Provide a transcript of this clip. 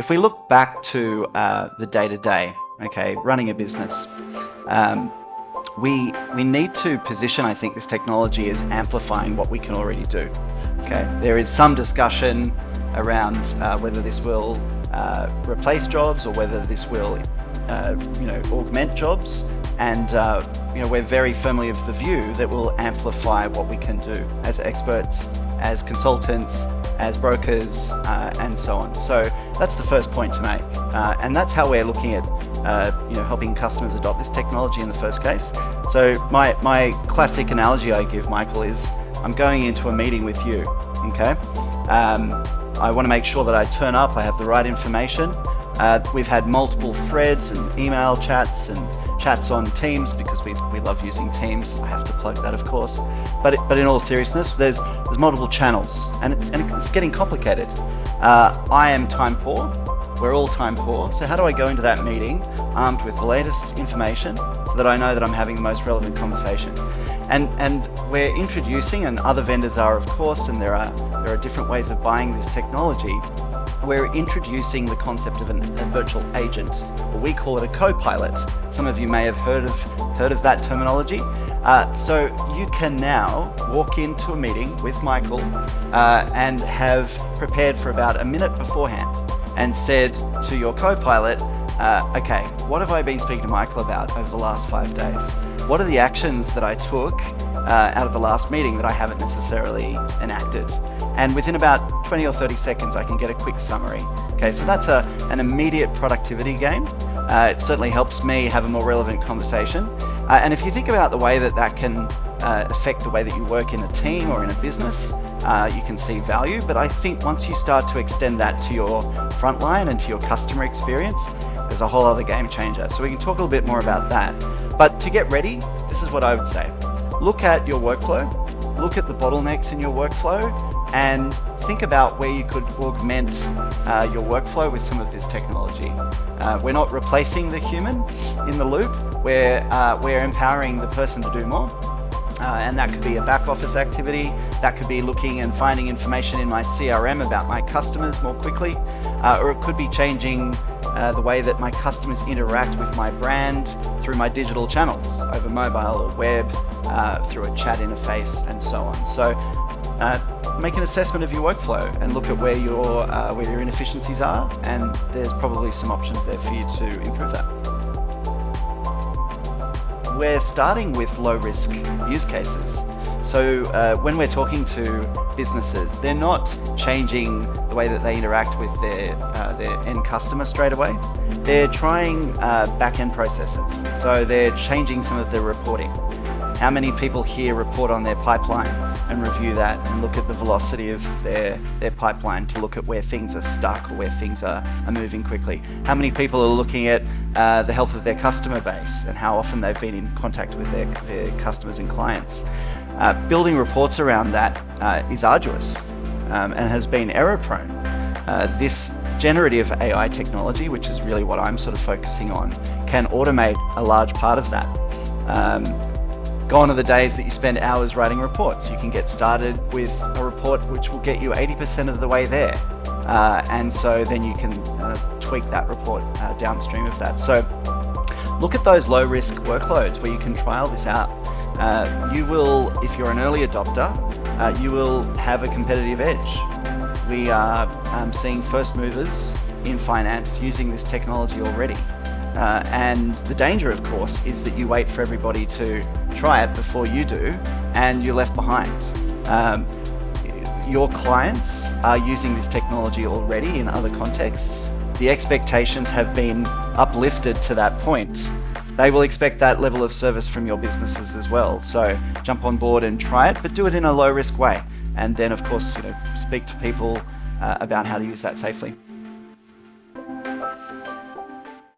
if we look back to the day-to-day, okay, running a business, we need to position, I think, this technology as amplifying what we can already do. Okay, there is some discussion around whether this will replace jobs or whether this will, augment jobs, and we're very firmly of the view that we'll amplify what we can do as experts, as consultants, as brokers, and so on. So that's the first point to make, and that's how we're looking at helping customers adopt this technology in the first case. So my classic analogy I give, Michael, is I'm going into a meeting with you. Okay, I want to make sure that I turn up, I have the right information. We've had multiple threads and email chats and chats on Teams, because we love using Teams. I have to plug that, of course. But in all seriousness, there's multiple channels, and it's getting complicated. I am time poor. We're all time poor. So how do I go into that meeting armed with the latest information so that I know that I'm having the most relevant conversation? And we're introducing, and other vendors are, of course, and there are different ways of buying this technology. We're introducing the concept of a virtual agent, or we call it a co-pilot. Some of you may have heard of that terminology. So you can now walk into a meeting with Michael and have prepared for about a minute beforehand and said to your co-pilot, okay, what have I been speaking to Michael about over the last 5 days? What are the actions that I took out of the last meeting that I haven't necessarily enacted? And within about 20 or 30 seconds, I can get a quick summary. Okay, so that's an immediate productivity gain. It certainly helps me have a more relevant conversation. And if you think about the way that can affect the way that you work in a team or in a business, you can see value. But I think once you start to extend that to your frontline and to your customer experience, there's a whole other game changer. So we can talk a little bit more about that. But to get ready, this is what I would say. Look at your workflow, look at the bottlenecks in your workflow, and think about where you could augment your workflow with some of this technology. We're not replacing the human in the loop, we're empowering the person to do more. And that could be a back office activity, that could be looking and finding information in my CRM about my customers more quickly, or it could be changing the way that my customers interact with my brand through my digital channels, over mobile or web, through a chat interface, and so on. So make an assessment of your workflow and look at where your inefficiencies are, and there's probably some options there for you to improve that. We're starting with low-risk use cases. So when we're talking to businesses, they're not changing the way that they interact with their end customer straight away. They're trying back-end processes. So they're changing some of their reporting. How many people here report on their pipeline and review that and look at the velocity of their pipeline to look at where things are stuck or where things are moving quickly? How many people are looking at the health of their customer base and how often they've been in contact with their customers and clients? Building reports around that is arduous and has been error prone. This generative AI technology, which is really what I'm sort of focusing on, can automate a large part of that. Gone are the days that you spend hours writing reports. You can get started with a report which will get you 80% of the way there. And so then you can tweak that report downstream of that. So look at those low-risk workloads where you can trial this out. You will, if you're an early adopter, you will have a competitive edge. We are seeing first movers in finance using this technology already. And the danger, of course, is that you wait for everybody to try it before you do, and you're left behind. Your clients are using this technology already in other contexts. The expectations have been uplifted to that point. They will expect that level of service from your businesses as well. So jump on board and try it, but do it in a low-risk way. And then, of course, speak to people about how to use that safely.